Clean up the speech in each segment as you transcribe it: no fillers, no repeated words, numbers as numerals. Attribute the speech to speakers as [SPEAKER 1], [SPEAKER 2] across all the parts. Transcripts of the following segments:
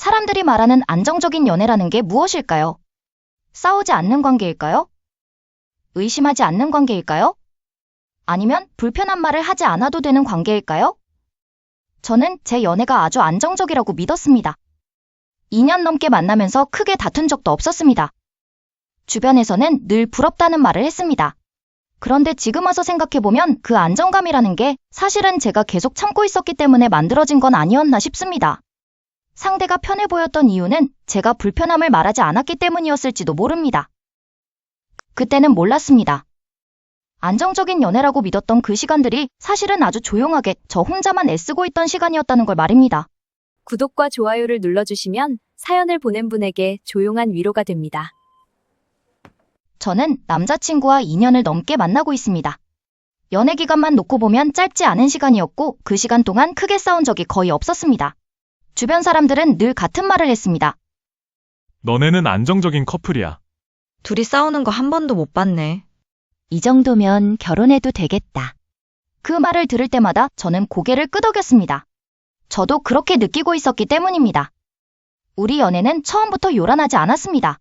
[SPEAKER 1] 사람들이 말하는 안정적인 연애라는 게 무엇일까요? 싸우지 않는 관계일까요? 의심하지 않는 관계일까요? 아니면 불편한 말을 하지 않아도 되는 관계일까요? 저는 제 연애가 아주 안정적이라고 믿었습니다. 2년 넘게 만나면서 크게 다툰 적도 없었습니다. 주변에서는 늘 부럽다는 말을 했습니다. 그런데 지금 와서 생각해보면 그 안정감이라는 게 사실은 제가 계속 참고 있었기 때문에 만들어진 건 아니었나 싶습니다. 상대가 편해 보였던 이유는 제가 불편함을 말하지 않았기 때문이었을지도 모릅니다. 그때는 몰랐습니다. 안정적인 연애라고 믿었던 그 시간들이 사실은 아주 조용하게 저 혼자만 애쓰고 있던 시간이었다는 걸 말입니다.
[SPEAKER 2] 구독과 좋아요를 눌러주시면 사연을 보낸 분에게 조용한 위로가 됩니다.
[SPEAKER 1] 저는 남자친구와 2년을 넘게 만나고 있습니다. 연애 기간만 놓고 보면 짧지 않은 시간이었고 그 시간 동안 크게 싸운 적이 거의 없었습니다. 주변 사람들은 늘 같은 말을 했습니다.
[SPEAKER 3] 너네는 안정적인 커플이야.
[SPEAKER 4] 둘이 싸우는 거 한 번도 못 봤네.
[SPEAKER 1] 이 정도면 결혼해도 되겠다. 그 말을 들을 때마다 저는 고개를 끄덕였습니다. 저도 그렇게 느끼고 있었기 때문입니다. 우리 연애는 처음부터 요란하지 않았습니다.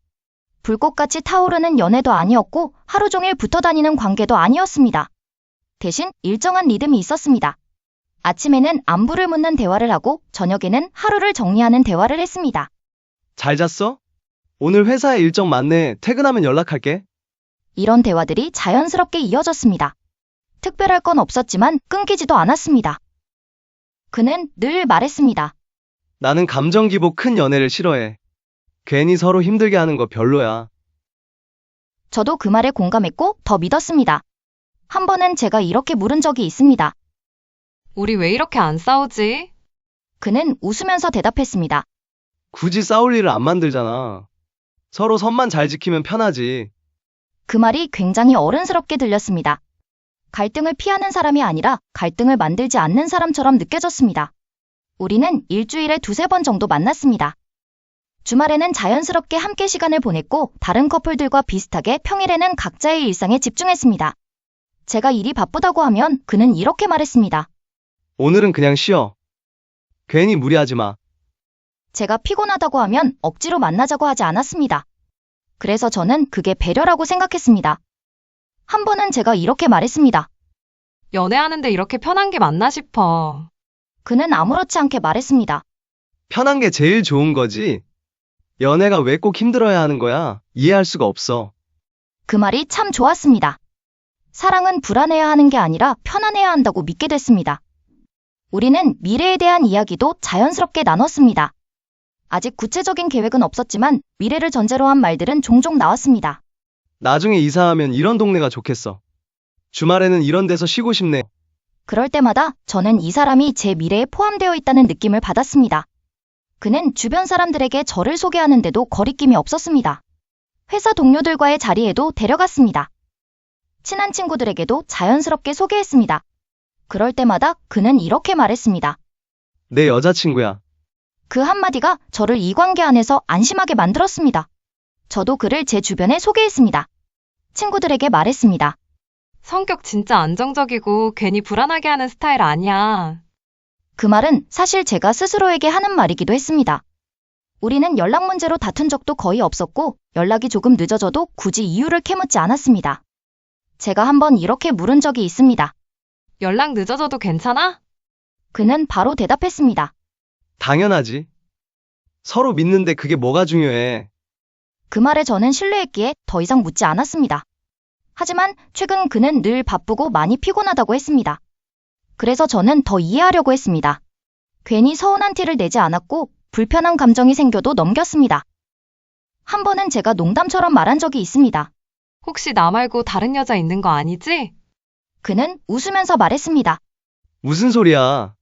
[SPEAKER 1] 불꽃같이 타오르는 연애도 아니었고 하루 종일 붙어 다니는 관계도 아니었습니다. 대신 일정한 리듬이 있었습니다. 아침에는 안부를 묻는 대화를 하고 저녁에는 하루를 정리하는 대화를 했습니다.
[SPEAKER 5] 잘 잤어? 오늘 회사에 일정 많네. 퇴근하면 연락할게.
[SPEAKER 1] 이런 대화들이 자연스럽게 이어졌습니다. 특별할 건 없었지만 끊기지도 않았습니다. 그는 늘 말했습니다.
[SPEAKER 5] 나는 감정 기복 큰 연애를 싫어해. 괜히 서로 힘들게 하는 거 별로야.
[SPEAKER 1] 저도 그 말에 공감했고 더 믿었습니다. 한 번은 제가 이렇게 물은 적이 있습니다.
[SPEAKER 6] 우리 왜 이렇게 안 싸우지?
[SPEAKER 1] 그는 웃으면서 대답했습니다.
[SPEAKER 5] 굳이 싸울 일을 안 만들잖아. 서로 선만 잘 지키면 편하지.
[SPEAKER 1] 그 말이 굉장히 어른스럽게 들렸습니다. 갈등을 피하는 사람이 아니라 갈등을 만들지 않는 사람처럼 느껴졌습니다. 우리는 일주일에 2~3번 정도 만났습니다. 주말에는 자연스럽게 함께 시간을 보냈고 다른 커플들과 비슷하게 평일에는 각자의 일상에 집중했습니다. 제가 일이 바쁘다고 하면 그는 이렇게 말했습니다.
[SPEAKER 5] 오늘은 그냥 쉬어. 괜히 무리하지 마.
[SPEAKER 1] 제가 피곤하다고 하면 억지로 만나자고 하지 않았습니다. 그래서 저는 그게 배려라고 생각했습니다. 한 번은 제가 이렇게 말했습니다.
[SPEAKER 6] 연애하는데 이렇게 편한 게 맞나 싶어.
[SPEAKER 1] 그는 아무렇지 않게 말했습니다.
[SPEAKER 5] 편한 게 제일 좋은 거지. 연애가 왜 꼭 힘들어야 하는 거야? 이해할 수가 없어.
[SPEAKER 1] 그 말이 참 좋았습니다. 사랑은 불안해야 하는 게 아니라 편안해야 한다고 믿게 됐습니다. 우리는 미래에 대한 이야기도 자연스럽게 나눴습니다. 아직 구체적인 계획은 없었지만 미래를 전제로 한 말들은 종종 나왔습니다.
[SPEAKER 5] 나중에 이사하면 이런 동네가 좋겠어. 주말에는 이런 데서 쉬고 싶네.
[SPEAKER 1] 그럴 때마다 저는 이 사람이 제 미래에 포함되어 있다는 느낌을 받았습니다. 그는 주변 사람들에게 저를 소개하는데도 거리낌이 없었습니다. 회사 동료들과의 자리에도 데려갔습니다. 친한 친구들에게도 자연스럽게 소개했습니다. 그럴 때마다 그는 이렇게 말했습니다.
[SPEAKER 5] 내 여자친구야.
[SPEAKER 1] 그 한마디가 저를 이 관계 안에서 안심하게 만들었습니다. 저도 그를 제 주변에 소개했습니다. 친구들에게 말했습니다.
[SPEAKER 6] 성격 진짜 안정적이고 괜히 불안하게 하는 스타일 아니야.
[SPEAKER 1] 그 말은 사실 제가 스스로에게 하는 말이기도 했습니다. 우리는 연락 문제로 다툰 적도 거의 없었고 연락이 조금 늦어져도 굳이 이유를 캐묻지 않았습니다. 제가 한번 이렇게 물은 적이 있습니다.
[SPEAKER 6] 연락 늦어져도 괜찮아?
[SPEAKER 1] 그는 바로 대답했습니다.
[SPEAKER 5] 당연하지. 서로 믿는데 그게 뭐가 중요해.
[SPEAKER 1] 그 말에 저는 신뢰했기에 더 이상 묻지 않았습니다. 하지만 최근 그는 늘 바쁘고 많이 피곤하다고 했습니다. 그래서 저는 더 이해하려고 했습니다. 괜히 서운한 티를 내지 않았고 불편한 감정이 생겨도 넘겼습니다. 한 번은 제가 농담처럼 말한 적이 있습니다.
[SPEAKER 6] 혹시 나 말고 다른 여자 있는 거 아니지?
[SPEAKER 1] 그는 웃으면서 말했습니다.
[SPEAKER 5] 무슨 소리야.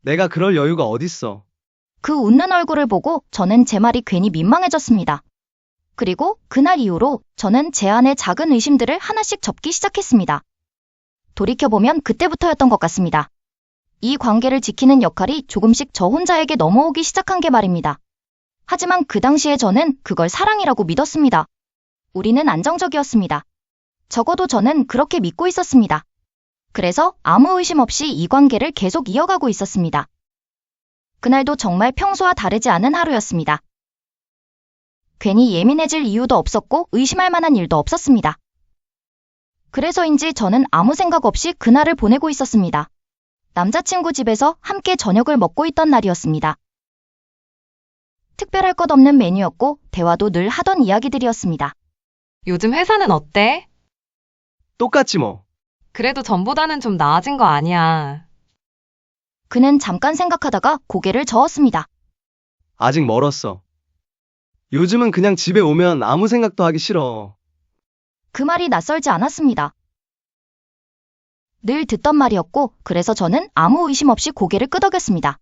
[SPEAKER 5] 내가 그럴 여유가 어딨어.
[SPEAKER 1] 그 웃는 얼굴을 보고 저는 제 말이 괜히 민망해졌습니다. 그리고 그날 이후로 저는 제 안의 작은 의심들을 하나씩 접기 시작했습니다. 돌이켜보면 그때부터였던 것 같습니다. 이 관계를 지키는 역할이 조금씩 저 혼자에게 넘어오기 시작한 게 말입니다. 하지만 그 당시에 저는 그걸 사랑이라고 믿었습니다. 우리는 안정적이었습니다. 적어도 저는 그렇게 믿고 있었습니다. 그래서 아무 의심 없이 이 관계를 계속 이어가고 있었습니다. 그날도 정말 평소와 다르지 않은 하루였습니다. 괜히 예민해질 이유도 없었고 의심할 만한 일도 없었습니다. 그래서인지 저는 아무 생각 없이 그날을 보내고 있었습니다. 남자친구 집에서 함께 저녁을 먹고 있던 날이었습니다. 특별할 것 없는 메뉴였고 대화도 늘 하던 이야기들이었습니다.
[SPEAKER 6] 요즘 회사는 어때?
[SPEAKER 5] 똑같지 뭐.
[SPEAKER 6] 그래도 전보다는 좀 나아진 거 아니야.
[SPEAKER 1] 그는 잠깐 생각하다가 고개를 저었습니다.
[SPEAKER 5] 아직 멀었어. 요즘은 그냥 집에 오면 아무 생각도 하기 싫어.
[SPEAKER 1] 그 말이 낯설지 않았습니다. 늘 듣던 말이었고 그래서 저는 아무 의심 없이 고개를 끄덕였습니다.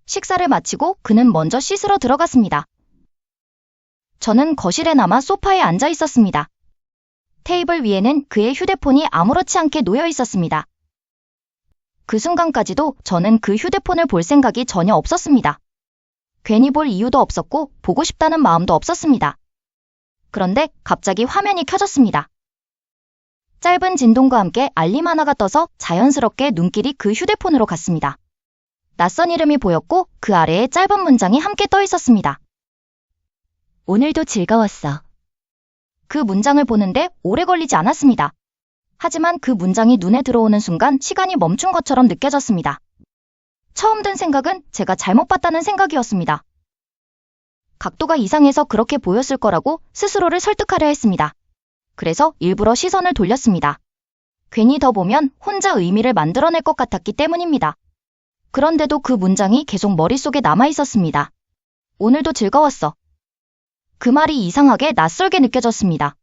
[SPEAKER 1] 식사를 마치고 그는 먼저 씻으러 들어갔습니다. 저는 거실에 남아 소파에 앉아 있었습니다. 테이블 위에는 그의 휴대폰이 아무렇지 않게 놓여 있었습니다. 그 순간까지도 저는 그 휴대폰을 볼 생각이 전혀 없었습니다. 괜히 볼 이유도 없었고 보고 싶다는 마음도 없었습니다. 그런데 갑자기 화면이 켜졌습니다. 짧은 진동과 함께 알림 하나가 떠서 자연스럽게 눈길이 그 휴대폰으로 갔습니다. 낯선 이름이 보였고 그 아래에 짧은 문장이 함께 떠 있었습니다. 오늘도 즐거웠어. 그 문장을 보는데 오래 걸리지 않았습니다. 하지만 그 문장이 눈에 들어오는 순간 시간이 멈춘 것처럼 느껴졌습니다. 처음 든 생각은 제가 잘못 봤다는 생각이었습니다. 각도가 이상해서 그렇게 보였을 거라고 스스로를 설득하려 했습니다. 그래서 일부러 시선을 돌렸습니다. 괜히 더 보면 혼자 의미를 만들어낼 것 같았기 때문입니다. 그런데도 그 문장이 계속 머릿속에 남아 있었습니다. 오늘도 즐거웠어. 그 말이 이상하게 낯설게 느껴졌습니다.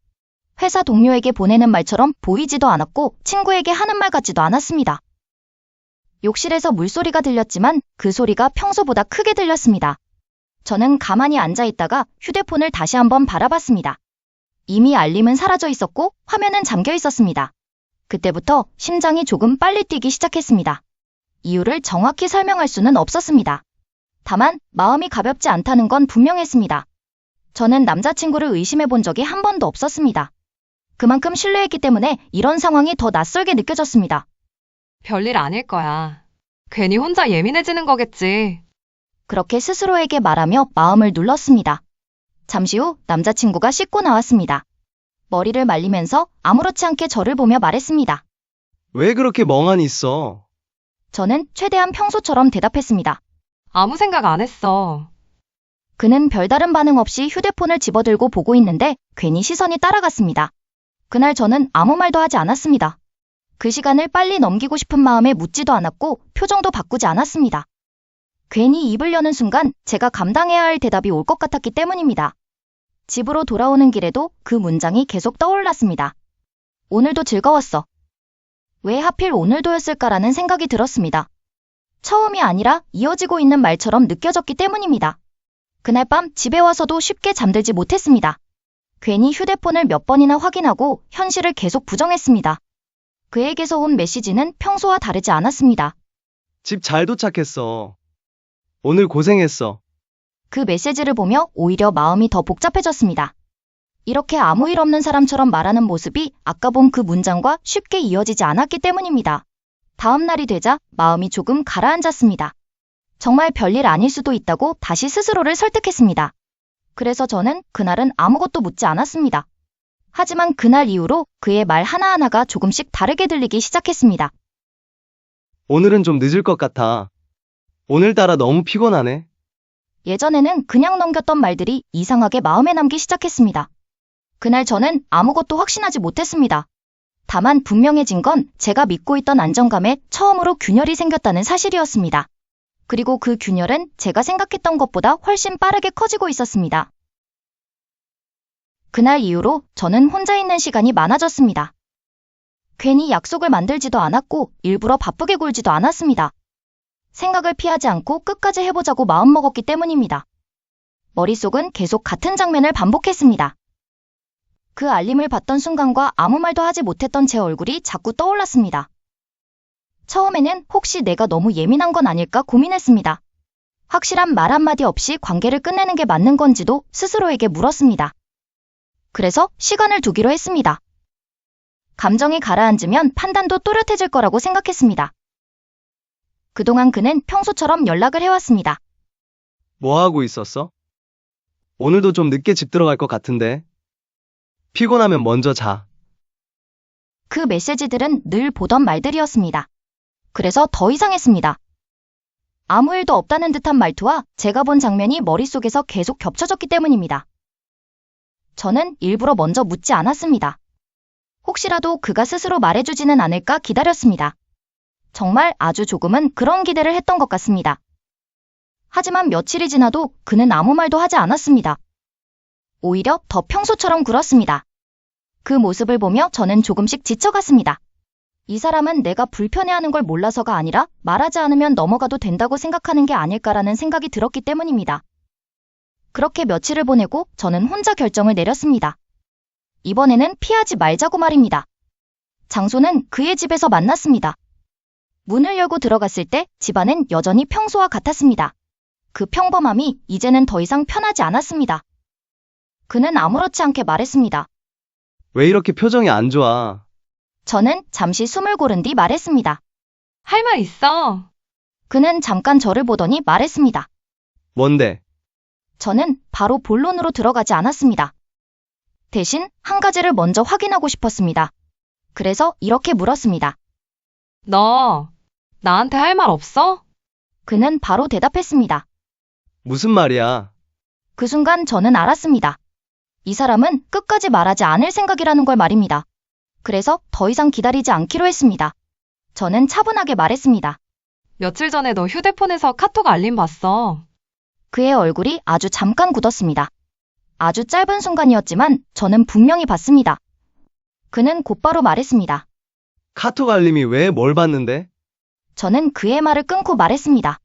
[SPEAKER 1] 회사 동료에게 보내는 말처럼 보이지도 않았고 친구에게 하는 말 같지도 않았습니다. 욕실에서 물소리가 들렸지만 그 소리가 평소보다 크게 들렸습니다. 저는 가만히 앉아 있다가 휴대폰을 다시 한번 바라봤습니다. 이미 알림은 사라져 있었고 화면은 잠겨 있었습니다. 그때부터 심장이 조금 빨리 뛰기 시작했습니다. 이유를 정확히 설명할 수는 없었습니다. 다만 마음이 가볍지 않다는 건 분명했습니다. 저는 남자친구를 의심해 본 적이 한 번도 없었습니다. 그만큼 신뢰했기 때문에 이런 상황이 더 낯설게 느껴졌습니다.
[SPEAKER 6] 별일 아닐 거야. 괜히 혼자 예민해지는 거겠지.
[SPEAKER 1] 그렇게 스스로에게 말하며 마음을 눌렀습니다. 잠시 후 남자친구가 씻고 나왔습니다. 머리를 말리면서 아무렇지 않게 저를 보며 말했습니다.
[SPEAKER 5] 왜 그렇게 멍하니 있어?
[SPEAKER 1] 저는 최대한 평소처럼 대답했습니다.
[SPEAKER 6] 아무 생각 안 했어.
[SPEAKER 1] 그는 별다른 반응 없이 휴대폰을 집어들고 보고 있는데 괜히 시선이 따라갔습니다. 그날 저는 아무 말도 하지 않았습니다. 그 시간을 빨리 넘기고 싶은 마음에 묻지도 않았고 표정도 바꾸지 않았습니다. 괜히 입을 여는 순간 제가 감당해야 할 대답이 올 것 같았기 때문입니다. 집으로 돌아오는 길에도 그 문장이 계속 떠올랐습니다. 오늘도 즐거웠어. 왜 하필 오늘도였을까라는 생각이 들었습니다. 처음이 아니라 이어지고 있는 말처럼 느껴졌기 때문입니다. 그날 밤 집에 와서도 쉽게 잠들지 못했습니다. 괜히 휴대폰을 몇 번이나 확인하고 현실을 계속 부정했습니다. 그에게서 온 메시지는 평소와 다르지 않았습니다.
[SPEAKER 5] 집 잘 도착했어. 오늘 고생했어.
[SPEAKER 1] 그 메시지를 보며 오히려 마음이 더 복잡해졌습니다. 이렇게 아무 일 없는 사람처럼 말하는 모습이 아까 본 그 문장과 쉽게 이어지지 않았기 때문입니다. 다음 날이 되자 마음이 조금 가라앉았습니다. 정말 별일 아닐 수도 있다고 다시 스스로를 설득했습니다. 그래서 저는 그날은 아무것도 묻지 않았습니다. 하지만 그날 이후로 그의 말 하나하나가 조금씩 다르게 들리기 시작했습니다.
[SPEAKER 5] 오늘은 좀 늦을 것 같아. 오늘따라 너무 피곤하네.
[SPEAKER 1] 예전에는 그냥 넘겼던 말들이 이상하게 마음에 남기 시작했습니다. 그날 저는 아무것도 확신하지 못했습니다. 다만 분명해진 건 제가 믿고 있던 안정감에 처음으로 균열이 생겼다는 사실이었습니다. 그리고 그 균열은 제가 생각했던 것보다 훨씬 빠르게 커지고 있었습니다. 그날 이후로 저는 혼자 있는 시간이 많아졌습니다. 괜히 약속을 만들지도 않았고 일부러 바쁘게 굴지도 않았습니다. 생각을 피하지 않고 끝까지 해보자고 마음먹었기 때문입니다. 머릿속은 계속 같은 장면을 반복했습니다. 그 알림을 받던 순간과 아무 말도 하지 못했던 제 얼굴이 자꾸 떠올랐습니다. 처음에는 혹시 내가 너무 예민한 건 아닐까 고민했습니다. 확실한 말 한마디 없이 관계를 끝내는 게 맞는 건지도 스스로에게 물었습니다. 그래서 시간을 두기로 했습니다. 감정이 가라앉으면 판단도 또렷해질 거라고 생각했습니다. 그동안 그는 평소처럼 연락을 해왔습니다.
[SPEAKER 5] 뭐 하고 있었어? 오늘도 좀 늦게 집 들어갈 것 같은데. 피곤하면 먼저 자.
[SPEAKER 1] 그 메시지들은 늘 보던 말들이었습니다. 그래서 더 이상했습니다. 아무 일도 없다는 듯한 말투와 제가 본 장면이 머릿속에서 계속 겹쳐졌기 때문입니다. 저는 일부러 먼저 묻지 않았습니다. 혹시라도 그가 스스로 말해주지는 않을까 기다렸습니다. 정말 아주 조금은 그런 기대를 했던 것 같습니다. 하지만 며칠이 지나도 그는 아무 말도 하지 않았습니다. 오히려 더 평소처럼 굴었습니다. 그 모습을 보며 저는 조금씩 지쳐갔습니다. 이 사람은 내가 불편해하는 걸 몰라서가 아니라 말하지 않으면 넘어가도 된다고 생각하는 게 아닐까라는 생각이 들었기 때문입니다. 그렇게 며칠을 보내고 저는 혼자 결정을 내렸습니다. 이번에는 피하지 말자고 말입니다. 장소는 그의 집에서 만났습니다. 문을 열고 들어갔을 때 집안은 여전히 평소와 같았습니다. 그 평범함이 이제는 더 이상 편하지 않았습니다. 그는 아무렇지 않게 말했습니다.
[SPEAKER 5] 왜 이렇게 표정이 안 좋아?
[SPEAKER 1] 저는 잠시 숨을 고른 뒤 말했습니다.
[SPEAKER 6] 할 말 있어.
[SPEAKER 1] 그는 잠깐 저를 보더니 말했습니다.
[SPEAKER 5] 뭔데?
[SPEAKER 1] 저는 바로 본론으로 들어가지 않았습니다. 대신 한 가지를 먼저 확인하고 싶었습니다. 그래서 이렇게 물었습니다.
[SPEAKER 6] 너 나한테 할 말 없어?
[SPEAKER 1] 그는 바로 대답했습니다.
[SPEAKER 5] 무슨 말이야?
[SPEAKER 1] 그 순간 저는 알았습니다. 이 사람은 끝까지 말하지 않을 생각이라는 걸 말입니다. 그래서 더 이상 기다리지 않기로 했습니다. 저는 차분하게 말했습니다.
[SPEAKER 6] 며칠 전에 너 휴대폰에서 카톡 알림 봤어.
[SPEAKER 1] 그의 얼굴이 아주 잠깐 굳었습니다. 아주 짧은 순간이었지만 저는 분명히 봤습니다. 그는 곧바로 말했습니다.
[SPEAKER 5] 카톡 알림이 왜 뭘 봤는데?
[SPEAKER 1] 저는 그의 말을 끊고 말했습니다.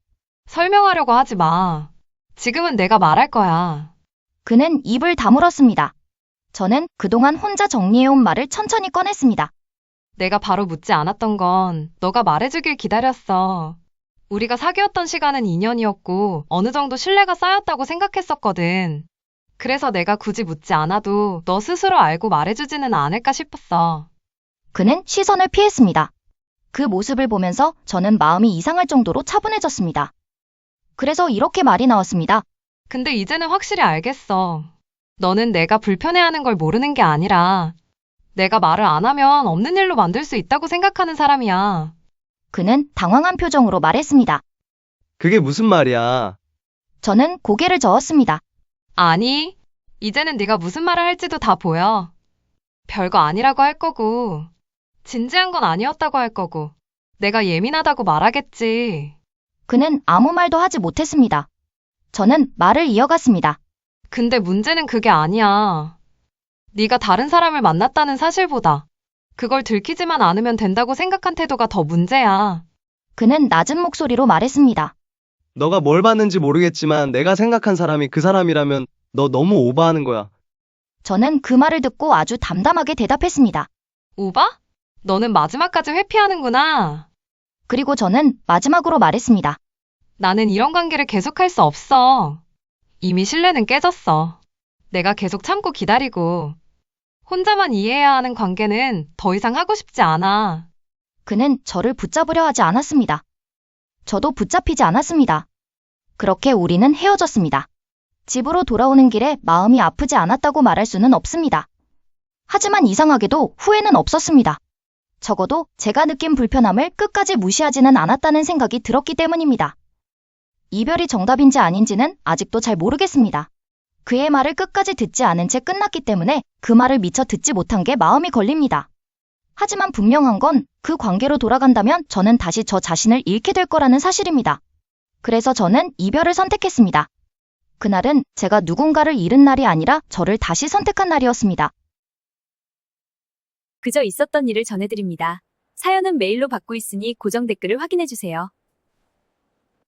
[SPEAKER 6] 설명하려고 하지 마. 지금은 내가 말할 거야.
[SPEAKER 1] 그는 입을 다물었습니다. 저는 그동안 혼자 정리해온 말을 천천히 꺼냈습니다.
[SPEAKER 6] 내가 바로 묻지 않았던 건 너가 말해주길 기다렸어. 우리가 사귀었던 시간은 2년이었고 어느 정도 신뢰가 쌓였다고 생각했었거든. 그래서 내가 굳이 묻지 않아도 너 스스로 알고 말해주지는 않을까 싶었어.
[SPEAKER 1] 그는 시선을 피했습니다. 그 모습을 보면서 저는 마음이 이상할 정도로 차분해졌습니다. 그래서 이렇게 말이 나왔습니다.
[SPEAKER 6] 근데 이제는 확실히 알겠어. 너는 내가 불편해하는 걸 모르는 게 아니라 내가 말을 안 하면 없는 일로 만들 수 있다고 생각하는 사람이야.
[SPEAKER 1] 그는 당황한 표정으로 말했습니다.
[SPEAKER 5] 그게 무슨 말이야?
[SPEAKER 1] 저는 고개를 저었습니다.
[SPEAKER 6] 아니, 이제는 네가 무슨 말을 할지도 다 보여. 별거 아니라고 할 거고, 진지한 건 아니었다고 할 거고, 내가 예민하다고 말하겠지.
[SPEAKER 1] 그는 아무 말도 하지 못했습니다. 저는 말을 이어갔습니다.
[SPEAKER 6] 근데 문제는 그게 아니야. 네가 다른 사람을 만났다는 사실보다 그걸 들키지만 않으면 된다고 생각한 태도가 더 문제야.
[SPEAKER 1] 그는 낮은 목소리로 말했습니다.
[SPEAKER 5] 너가 뭘 봤는지 모르겠지만 내가 생각한 사람이 그 사람이라면 너 너무 오버하는 거야.
[SPEAKER 1] 저는 그 말을 듣고 아주 담담하게 대답했습니다.
[SPEAKER 6] 오바? 너는 마지막까지 회피하는구나.
[SPEAKER 1] 그리고 저는 마지막으로 말했습니다.
[SPEAKER 6] 나는 이런 관계를 계속할 수 없어. 이미 신뢰는 깨졌어. 내가 계속 참고 기다리고 혼자만 이해해야 하는 관계는 더 이상 하고 싶지 않아.
[SPEAKER 1] 그는 저를 붙잡으려 하지 않았습니다. 저도 붙잡히지 않았습니다. 그렇게 우리는 헤어졌습니다. 집으로 돌아오는 길에 마음이 아프지 않았다고 말할 수는 없습니다. 하지만 이상하게도 후회는 없었습니다. 적어도 제가 느낀 불편함을 끝까지 무시하지는 않았다는 생각이 들었기 때문입니다. 이별이 정답인지 아닌지는 아직도 잘 모르겠습니다. 그의 말을 끝까지 듣지 않은 채 끝났기 때문에 그 말을 미처 듣지 못한 게 마음이 걸립니다. 하지만 분명한 건 그 관계로 돌아간다면 저는 다시 저 자신을 잃게 될 거라는 사실입니다. 그래서 저는 이별을 선택했습니다. 그날은 제가 누군가를 잃은 날이 아니라 저를 다시 선택한 날이었습니다.
[SPEAKER 2] 그저 있었던 일을 전해드립니다. 사연은 메일로 받고 있으니 고정 댓글을 확인해주세요.